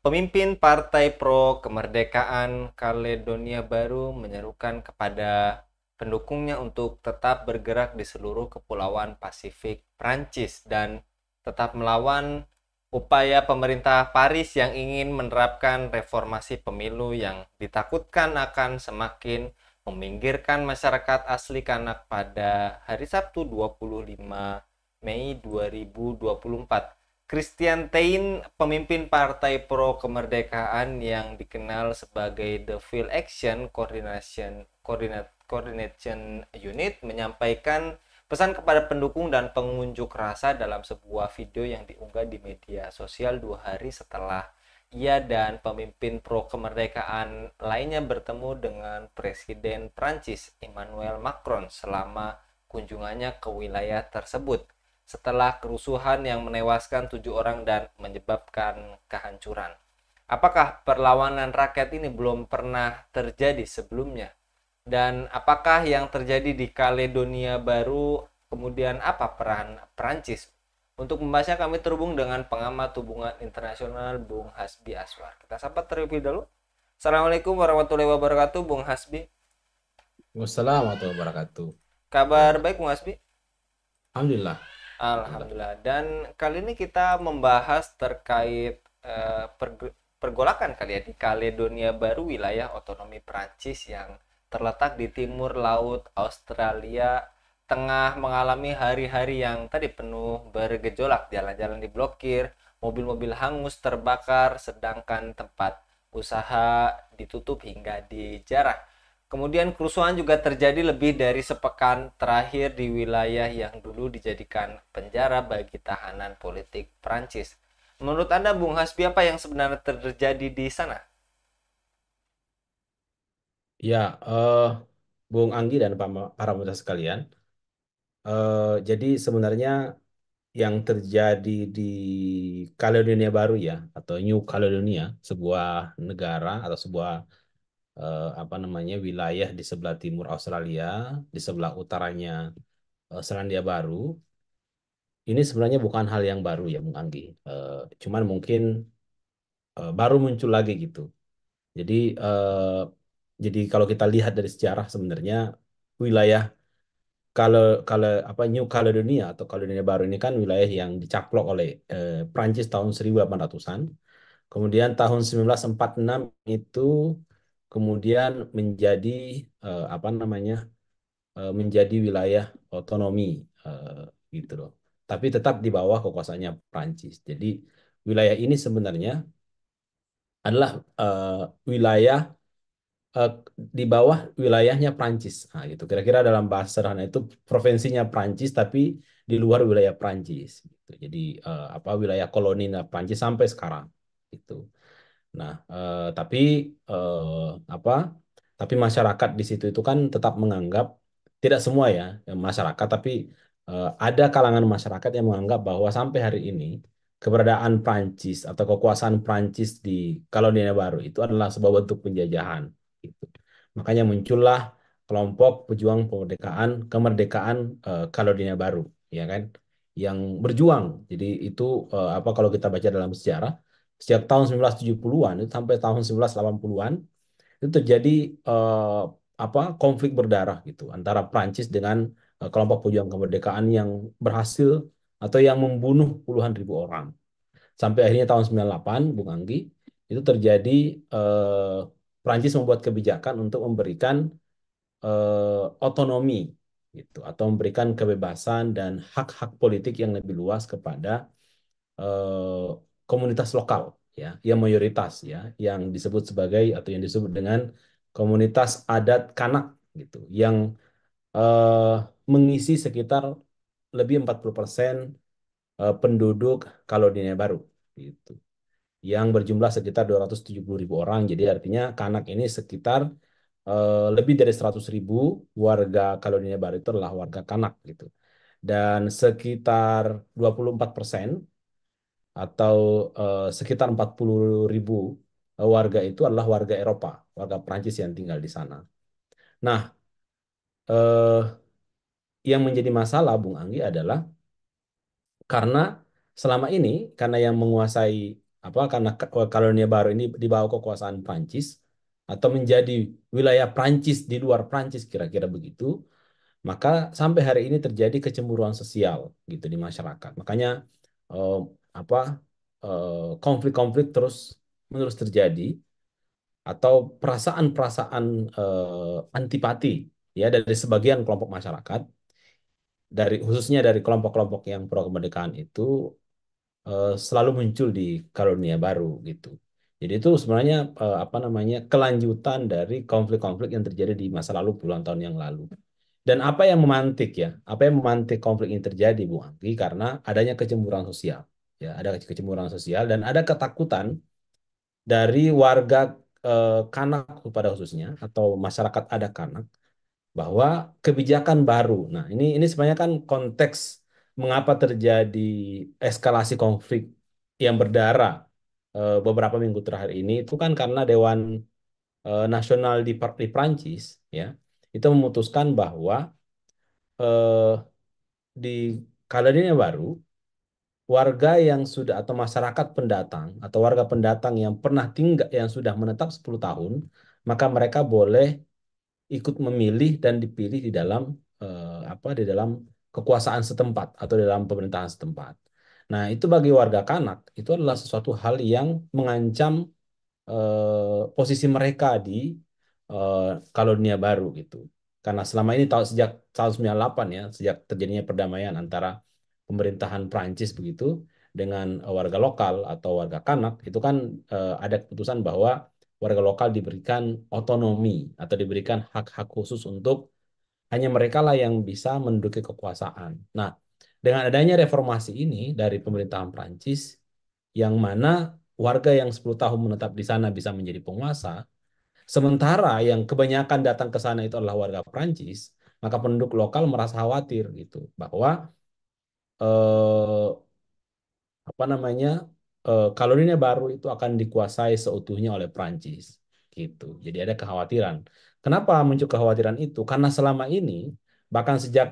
Pemimpin Partai Pro Kemerdekaan Kaledonia Baru menyerukan kepada pendukungnya untuk tetap bergerak di seluruh kepulauan Pasifik Prancis dan tetap melawan upaya pemerintah Paris yang ingin menerapkan reformasi pemilu yang ditakutkan akan semakin meminggirkan masyarakat asli Kanak pada hari Sabtu 25 Mei 2024. Christian Tein, pemimpin Partai Pro Kemerdekaan yang dikenal sebagai The Field Action Coordination Unit, menyampaikan pesan kepada pendukung dan pengunjuk rasa dalam sebuah video yang diunggah di media sosial 2 hari setelah ia dan pemimpin pro kemerdekaan lainnya bertemu dengan Presiden Prancis Emmanuel Macron selama kunjungannya ke wilayah tersebut setelah kerusuhan yang menewaskan 7 orang dan menyebabkan kehancuran. Apakah perlawanan rakyat ini belum pernah terjadi sebelumnya? Dan apakah yang terjadi di Kaledonia Baru, kemudian apa peran Perancis? Untuk membahasnya kami terhubung dengan pengamat hubungan internasional Bung Hasbi Aswar. Kita sapa terlebih dahulu. Assalamualaikum warahmatullahi wabarakatuh, Bung Hasbi. Wassalamualaikum warahmatullahi wabarakatuh. Kabar Ya, baik, Bung Hasbi? Alhamdulillah. Alhamdulillah. Alhamdulillah. Dan kali ini kita membahas terkait pergolakan kali ya di Kaledonia Baru, wilayah otonomi Prancis yang terletak di timur laut Australia, tengah mengalami hari-hari yang tadi penuh bergejolak, jalan-jalan diblokir, mobil-mobil hangus terbakar, sedangkan tempat usaha ditutup hingga dijarah. Kemudian kerusuhan juga terjadi lebih dari sepekan terakhir di wilayah yang dulu dijadikan penjara bagi tahanan politik Prancis. Menurut Anda, Bung Hasbi, apa yang sebenarnya terjadi di sana? Ya, Bung Anggi dan para pemirsa sekalian, jadi sebenarnya yang terjadi di Kaledonia Baru ya, atau New Caledonia, sebuah negara atau sebuah apa namanya wilayah di sebelah timur Australia, di sebelah utaranya Selandia Baru, ini sebenarnya bukan hal yang baru ya, Bung Anggi. Cuman mungkin baru muncul lagi gitu. Jadi eh, jadi kalau kita lihat dari sejarah sebenarnya wilayah kalau kalau apa New Caledonia atau Caledonia Baru ini kan wilayah yang dicaplok oleh Prancis tahun 1800-an. Kemudian tahun 1946 itu kemudian menjadi apa namanya menjadi wilayah otonomi eh, gitu loh. Tapi tetap di bawah kekuasaannya Prancis. Jadi wilayah ini sebenarnya adalah wilayah eh, di bawah wilayahnya Prancis. Nah, gitu. Kira-kira dalam bahasa sederhana itu provinsinya Prancis tapi di luar wilayah Prancis. Gitu. Jadi apa wilayah koloni Prancis sampai sekarang. Gitu. Nah, apa? Tapi masyarakat di situ itu kan tetap menganggap tidak semua ya masyarakat, tapi ada kalangan masyarakat yang menganggap bahwa sampai hari ini keberadaan Prancis atau kekuasaan Prancis di Kaledonia Baru itu adalah sebuah bentuk penjajahan. Gitu. Makanya muncullah kelompok pejuang kemerdekaan Kaledonia Baru, ya kan, yang berjuang. Jadi itu apa kalau kita baca dalam sejarah sejak tahun 1970-an itu sampai tahun 1980-an itu terjadi eh, apa konflik berdarah gitu antara Prancis dengan kelompok pejuang kemerdekaan yang berhasil atau yang membunuh puluhan ribu orang. Sampai akhirnya tahun 98, Bung Anggi, itu terjadi eh, Prancis membuat kebijakan untuk memberikan otonomi gitu atau memberikan kebebasan dan hak-hak politik yang lebih luas kepada eh, komunitas lokal ya, yang mayoritas ya, yang disebut sebagai atau yang disebut dengan komunitas adat Kanak gitu, yang eh, mengisi sekitar lebih 40% penduduk Kaledonia Baru gitu. Yang berjumlah sekitar 270 ribu orang. Jadi artinya Kanak ini sekitar lebih dari 100 ribu warga Kaledonia Baru itu adalah warga Kanak gitu. Dan sekitar 24% atau sekitar 40 ribu warga itu adalah warga Eropa, warga Prancis yang tinggal di sana. Nah, eh, yang menjadi masalah, Bung Anggi, adalah karena selama ini, karena yang menguasai apa karena Kalonia Baru ini di bawah kekuasaan Prancis atau menjadi wilayah Prancis di luar Prancis kira-kira begitu, maka sampai hari ini terjadi kecemburuan sosial gitu di masyarakat. Makanya eh, apa konflik-konflik terus menerus terjadi atau perasaan-perasaan antipati ya dari sebagian kelompok masyarakat dari khususnya dari kelompok-kelompok yang pro kemerdekaan itu selalu muncul di Karunia Baru gitu. Jadi itu sebenarnya apa namanya kelanjutan dari konflik-konflik yang terjadi di masa lalu puluhan tahun yang lalu. Dan apa yang memantik ya? Apa yang memantik konflik ini terjadi, Bu Anggi? Karena adanya kecemburuan sosial. Ya, ada kecemburuan sosial dan ada ketakutan dari warga Kanak pada khususnya atau masyarakat ada Kanak bahwa kebijakan baru. Nah, ini sebenarnya kan konteks mengapa terjadi eskalasi konflik yang berdarah beberapa minggu terakhir ini itu kan karena Dewan Nasional di Prancis ya itu memutuskan bahwa eh, di Kaledonia Baru warga yang sudah atau masyarakat pendatang atau warga pendatang yang pernah tinggal yang sudah menetap 10 tahun maka mereka boleh ikut memilih dan dipilih di dalam apa di dalam kekuasaan setempat atau di dalam pemerintahan setempat. Nah, itu bagi warga Kanak itu adalah sesuatu hal yang mengancam posisi mereka di eh, Kalonia Baru gitu. Karena selama ini sejak tahun 98 ya, sejak terjadinya perdamaian antara pemerintahan Prancis begitu dengan warga lokal atau warga Kanak, itu kan ada keputusan bahwa warga lokal diberikan otonomi atau diberikan hak-hak khusus untuk hanya mereka lah yang bisa menduduki kekuasaan. Nah, dengan adanya reformasi ini dari pemerintahan Prancis, yang mana warga yang 10 tahun menetap di sana bisa menjadi penguasa, sementara yang kebanyakan datang ke sana itu adalah warga Prancis, maka penduduk lokal merasa khawatir gitu bahwa eh, apa namanya koloninya baru itu akan dikuasai seutuhnya oleh Prancis gitu. Jadi ada kekhawatiran. Kenapa muncul kekhawatiran itu? Karena selama ini bahkan sejak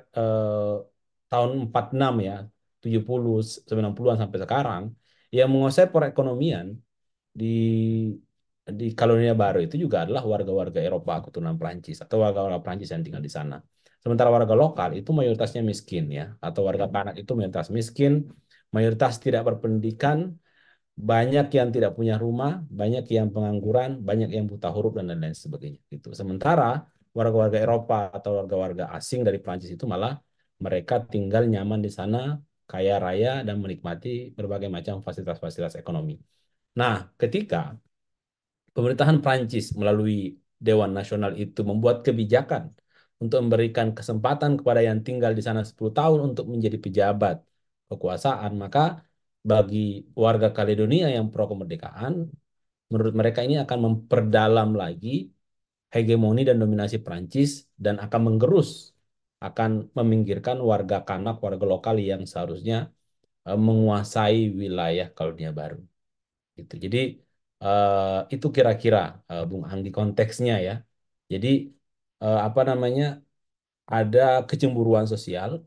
tahun 46 ya, 70, 90-an sampai sekarang yang menguasai perekonomian di Kalonia Baru itu juga adalah warga-warga Eropa keturunan Prancis atau warga-warga Prancis yang tinggal di sana. Sementara warga lokal itu mayoritasnya miskin ya, atau warga Kanak itu mayoritas miskin, mayoritas tidak berpendidikan, banyak yang tidak punya rumah, banyak yang pengangguran, banyak yang buta huruf dan lain-lain sebagainya. Gitu. Sementara warga-warga Eropa atau warga-warga asing dari Prancis itu malah mereka tinggal nyaman di sana, kaya raya dan menikmati berbagai macam fasilitas-fasilitas ekonomi. Nah, ketika pemerintahan Prancis melalui Dewan Nasional itu membuat kebijakan untuk memberikan kesempatan kepada yang tinggal di sana 10 tahun untuk menjadi pejabat kekuasaan, maka bagi warga Kaledonia yang pro kemerdekaan, menurut mereka ini akan memperdalam lagi hegemoni dan dominasi Prancis dan akan menggerus, akan meminggirkan warga Kanak, warga lokal yang seharusnya menguasai wilayah Kaledonia Baru gitu. Jadi itu kira-kira Bung Anggi konteksnya ya. Jadi apa namanya ada kecemburuan sosial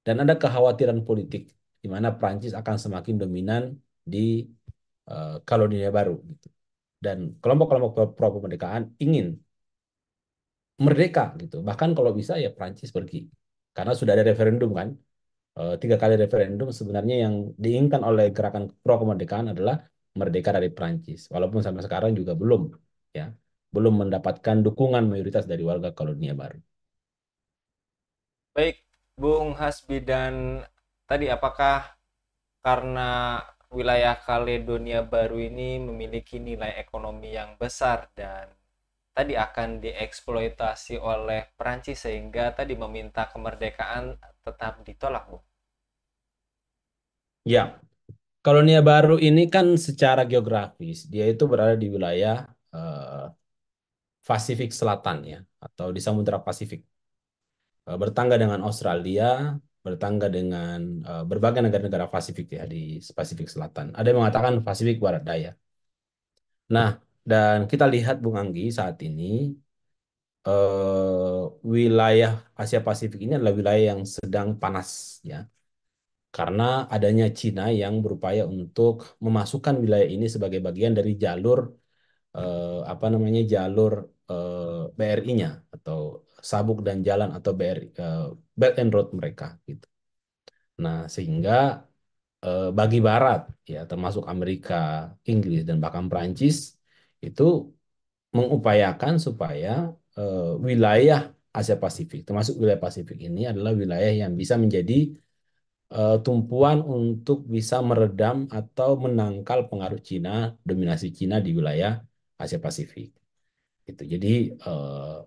dan ada kekhawatiran politik di mana Prancis akan semakin dominan di Kalonia Baru gitu. Dan kelompok-kelompok pro kemerdekaan ingin merdeka gitu. Bahkan kalau bisa ya Prancis pergi. Karena sudah ada referendum kan. 3 kali referendum sebenarnya yang diinginkan oleh gerakan pro kemerdekaan adalah merdeka dari Prancis. Walaupun sampai sekarang juga belum ya, belum mendapatkan dukungan mayoritas dari warga Kolonia Baru. Baik, Bung Hasbi, dan tadi apakah karena wilayah Kaledonia Baru ini memiliki nilai ekonomi yang besar dan tadi akan dieksploitasi oleh Perancis sehingga tadi meminta kemerdekaan tetap ditolak, Bu? Ya, Kolonia Baru ini kan secara geografis dia itu berada di wilayah eh, Pasifik Selatan ya, atau di Samudra Pasifik. Bertangga dengan Australia, bertangga dengan berbagai negara-negara Pasifik ya di Pasifik Selatan. Ada yang mengatakan Pasifik Barat Daya. Nah, dan kita lihat Bung Anggi saat ini wilayah Asia Pasifik ini adalah wilayah yang sedang panas ya. karena adanya Cina yang berupaya untuk memasukkan wilayah ini sebagai bagian dari jalur apa namanya jalur BRI-nya atau sabuk dan jalan atau BRI Belt and Road mereka gitu. Nah, sehingga bagi Barat ya termasuk Amerika, Inggris dan bahkan Prancis itu mengupayakan supaya wilayah Asia Pasifik termasuk wilayah Pasifik ini adalah wilayah yang bisa menjadi tumpuan untuk bisa meredam atau menangkal pengaruh Cina, dominasi Cina di wilayah Asia Pasifik. Gitu. Jadi eh,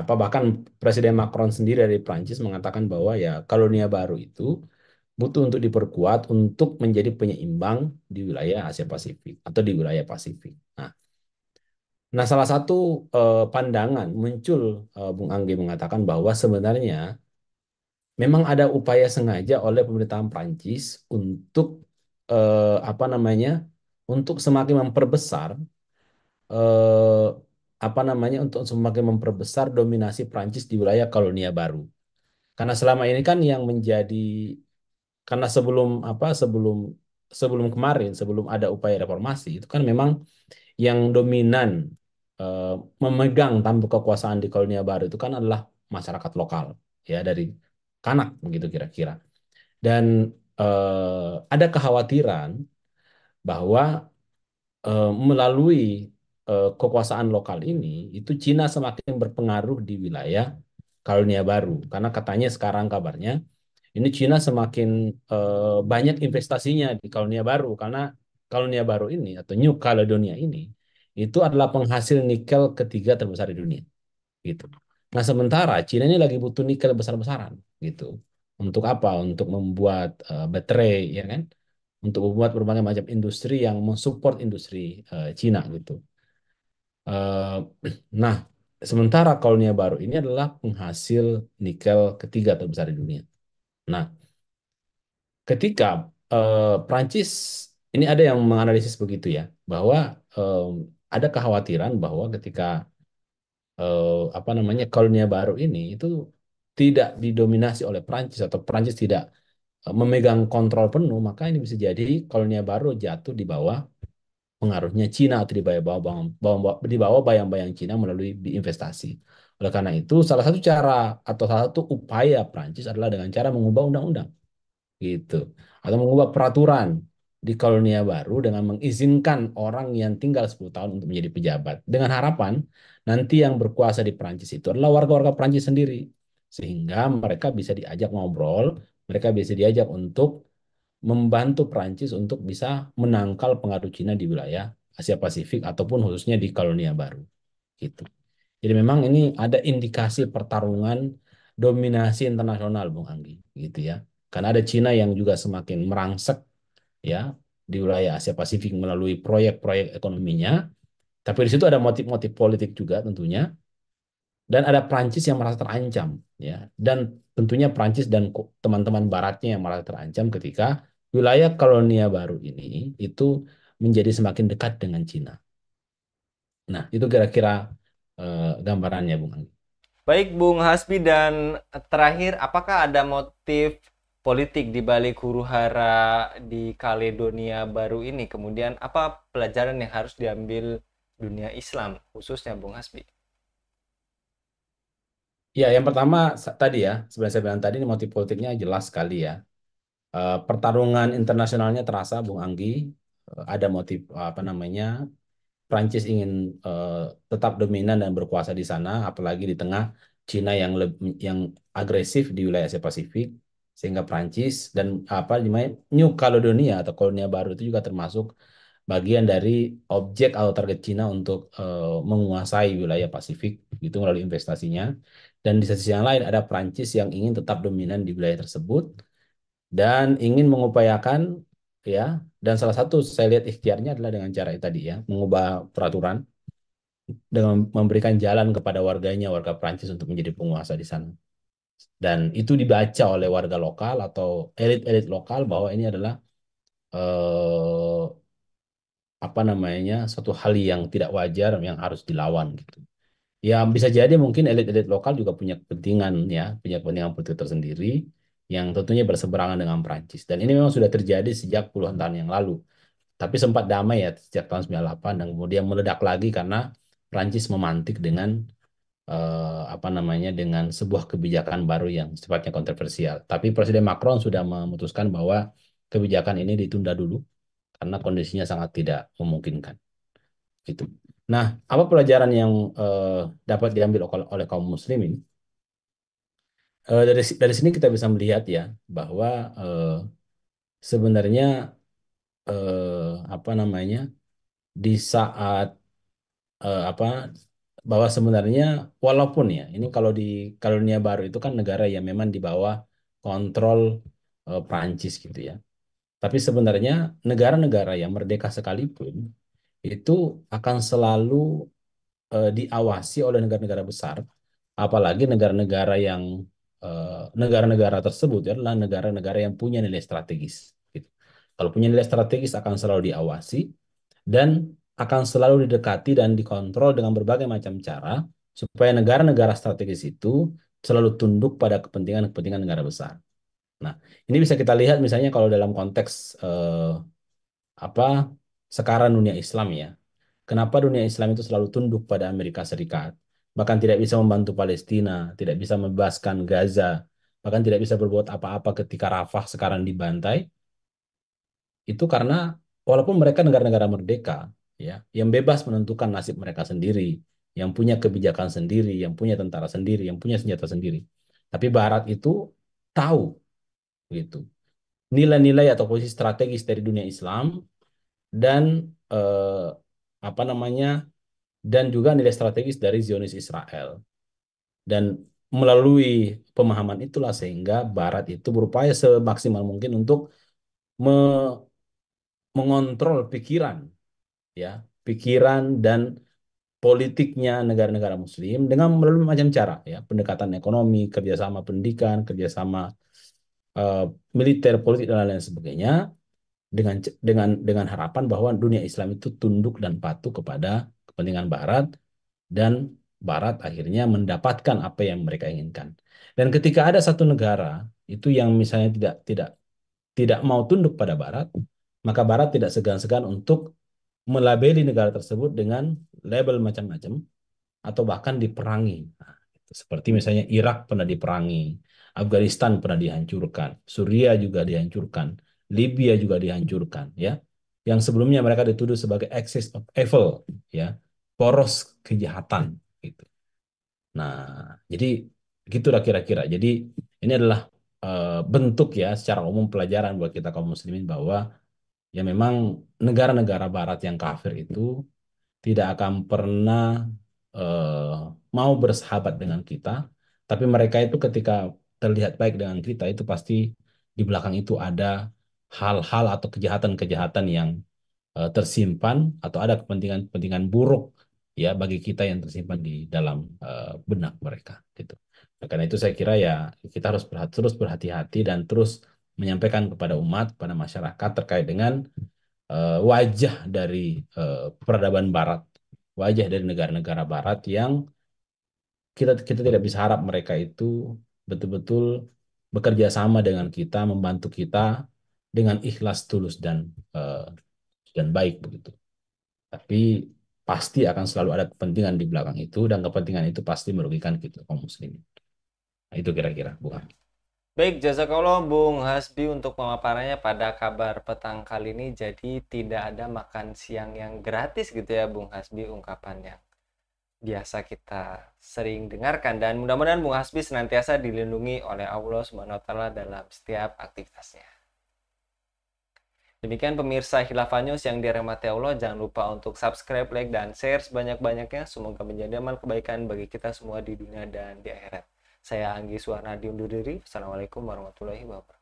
apa bahkan Presiden Macron sendiri dari Prancis mengatakan bahwa ya kolonia baru itu butuh untuk diperkuat untuk menjadi penyeimbang di wilayah Asia Pasifik atau di wilayah Pasifik. Nah, salah satu pandangan muncul Bung Anggi mengatakan bahwa sebenarnya memang ada upaya sengaja oleh pemerintahan Prancis untuk apa namanya untuk semakin memperbesar eh, apa namanya untuk semakin memperbesar dominasi Prancis di wilayah kolonia baru. Karena selama ini kan yang menjadi karena sebelum apa sebelum sebelum kemarin sebelum ada upaya reformasi itu kan memang yang dominan eh, memegang tampuk kekuasaan di kolonia baru itu kan adalah masyarakat lokal ya dari Kanak begitu kira-kira. Dan ada kekhawatiran bahwa melalui kekuasaan lokal ini, itu Cina semakin berpengaruh di wilayah kolonia baru. Karena katanya sekarang kabarnya, ini Cina semakin banyak investasinya di kolonia baru. Karena kolonia baru ini, atau New Caledonia ini, itu adalah penghasil nikel ketiga terbesar di dunia. Gitu. Nah, sementara Cina ini lagi butuh nikel besar-besaran. Gitu. Untuk apa? Untuk membuat baterai, ya kan? Untuk membuat berbagai macam industri yang mensupport industri Cina gitu. Eh, nah, sementara kolonial baru ini adalah penghasil nikel ketiga terbesar di dunia. Nah, ketika Prancis ini ada yang menganalisis begitu ya, bahwa ada kekhawatiran bahwa ketika apa namanya kolonial baru ini itu tidak didominasi oleh Prancis atau Prancis tidak memegang kontrol penuh, maka ini bisa jadi kolonial baru jatuh di bawah pengaruhnya Cina atau di bawah bayang-bayang Cina melalui investasi. Oleh karena itu, salah satu cara atau salah satu upaya Prancis adalah dengan cara mengubah undang-undang gitu atau mengubah peraturan di kolonia baru dengan mengizinkan orang yang tinggal 10 tahun untuk menjadi pejabat dengan harapan nanti yang berkuasa di Prancis itu adalah warga-warga Prancis sendiri sehingga mereka bisa diajak ngobrol, mereka bisa diajak untuk membantu Prancis untuk bisa menangkal pengaruh Cina di wilayah Asia Pasifik ataupun khususnya di kolonia baru gitu. Jadi memang ini ada indikasi pertarungan dominasi internasional, Bung Anggi, gitu ya. Karena ada Cina yang juga semakin merangsek ya di wilayah Asia Pasifik melalui proyek-proyek ekonominya, tapi di situ ada motif-motif politik juga tentunya, dan ada Prancis yang merasa terancam ya, dan tentunya Prancis dan teman-teman Baratnya yang merasa terancam ketika wilayah kolonia baru ini itu menjadi semakin dekat dengan Cina. Nah, itu kira-kira gambarannya, Bung Anggi. Baik Bung Hasbi, dan terakhir, apakah ada motif politik di balik huru-hara di Kaledonia baru ini? Kemudian apa pelajaran yang harus diambil dunia Islam khususnya Bung Hasbi? Ya, yang pertama tadi ya, sebenarnya saya bilang tadi ini motif politiknya jelas sekali ya. Pertarungan internasionalnya terasa, Bung Anggi. Ada motif apa namanya? Prancis ingin eh, tetap dominan dan berkuasa di sana, apalagi di tengah Cina yang agresif di wilayah Asia Pasifik, sehingga Prancis dan apa namanya New Caledonia atau kolonia baru itu juga termasuk bagian dari objek atau target Cina untuk menguasai wilayah Pasifik itu melalui investasinya. Dan di sisi yang lain ada Prancis yang ingin tetap dominan di wilayah tersebut dan ingin mengupayakan ya dan salah satu saya lihat ikhtiarnya adalah dengan cara itu tadi ya mengubah peraturan dengan memberikan jalan kepada warganya warga Prancis untuk menjadi penguasa di sana dan itu dibaca oleh warga lokal atau elit-elit lokal bahwa ini adalah eh, apa namanya suatu hal yang tidak wajar yang harus dilawan gitu. Ya bisa jadi mungkin elit-elit lokal juga punya kepentingan ya punya kepentingan politik tersendiri yang tentunya berseberangan dengan Prancis. Dan ini memang sudah terjadi sejak puluhan tahun yang lalu. Tapi sempat damai ya sejak tahun 98 dan kemudian meledak lagi karena Prancis memantik dengan apa namanya dengan sebuah kebijakan baru yang sifatnya kontroversial. Tapi Presiden Macron sudah memutuskan bahwa kebijakan ini ditunda dulu karena kondisinya sangat tidak memungkinkan. Gitu. Nah, apa pelajaran yang dapat diambil oleh kaum muslimin? Dari sini kita bisa melihat ya bahwa sebenarnya apa namanya di saat apa bahwa sebenarnya walaupun ya ini kalau di Kolonia Baru itu kan negara yang memang di bawah kontrol Prancis gitu ya. Tapi sebenarnya negara-negara yang merdeka sekalipun itu akan selalu diawasi oleh negara-negara besar, apalagi negara-negara yang negara-negara tersebut adalah negara-negara yang punya nilai strategis. Gitu. Kalau punya nilai strategis akan selalu diawasi dan akan selalu didekati dan dikontrol dengan berbagai macam cara supaya negara-negara strategis itu selalu tunduk pada kepentingan-kepentingan negara besar. Nah, ini bisa kita lihat misalnya kalau dalam konteks apa sekarang dunia Islam ya. Kenapa dunia Islam itu selalu tunduk pada Amerika Serikat? Bahkan tidak bisa membantu Palestina, tidak bisa membebaskan Gaza, bahkan tidak bisa berbuat apa-apa ketika Rafah sekarang dibantai. Itu karena walaupun mereka negara-negara merdeka, ya, yang bebas menentukan nasib mereka sendiri, yang punya kebijakan sendiri, yang punya tentara sendiri, yang punya senjata sendiri. Tapi Barat itu tahu gitu nilai-nilai atau posisi strategis dari dunia Islam dan apa namanya dan juga nilai strategis dari Zionis Israel. Dan melalui pemahaman itulah sehingga Barat itu berupaya semaksimal mungkin untuk me- mengontrol pikiran, ya, pikiran dan politiknya negara-negara Muslim dengan melalui macam cara, ya, pendekatan ekonomi, kerjasama pendidikan, kerjasama eh, militer, politik dan lain-lain sebagainya, dengan harapan bahwa dunia Islam itu tunduk dan patuh kepada kepentingan Barat dan Barat akhirnya mendapatkan apa yang mereka inginkan. Dan ketika ada satu negara itu yang misalnya tidak mau tunduk pada Barat, maka Barat tidak segan-segan untuk melabeli negara tersebut dengan label macam-macam atau bahkan diperangi. Nah, itu seperti misalnya Irak pernah diperangi, Afghanistan pernah dihancurkan, Suriah juga dihancurkan, Libya juga dihancurkan, ya. Yang sebelumnya mereka dituduh sebagai axis of evil, ya, poros kejahatan, gitu. Nah, jadi gitulah kira-kira. Jadi ini adalah bentuk ya secara umum pelajaran buat kita kaum muslimin bahwa ya memang negara-negara Barat yang kafir itu tidak akan pernah eh, mau bersahabat dengan kita, tapi mereka itu ketika terlihat baik dengan kita itu pasti di belakang itu ada hal-hal atau kejahatan-kejahatan yang tersimpan atau ada kepentingan-kepentingan buruk ya bagi kita yang tersimpan di dalam benak mereka gitu. Nah, karena itu saya kira ya kita harus terus berhati-hati dan terus menyampaikan kepada umat, pada masyarakat terkait dengan wajah dari peradaban Barat, wajah dari negara-negara Barat yang kita kita tidak bisa harap mereka itu betul-betul bekerja sama dengan kita, membantu kita dengan ikhlas, tulus dan baik begitu. Tapi pasti akan selalu ada kepentingan di belakang itu dan kepentingan itu pasti merugikan kita kaum muslimin. Nah, itu kira-kira, bukan? Baik, jazakallah Bung Hasbi untuk pemaparannya pada kabar petang kali ini. Jadi tidak ada makan siang yang gratis gitu ya Bung Hasbi, ungkapannya biasa kita sering dengarkan, dan mudah-mudahan Bung Hasbi senantiasa dilindungi oleh Allah Subhanahu wa taala dalam setiap aktivitasnya. Demikian pemirsa Khilafah News yang dirahmati Allah, jangan lupa untuk subscribe, like, dan share sebanyak-banyaknya. Semoga menjadi amal kebaikan bagi kita semua di dunia dan di akhirat. Saya Anggi Suwarnadi undur diri. Assalamualaikum warahmatullahi wabarakatuh.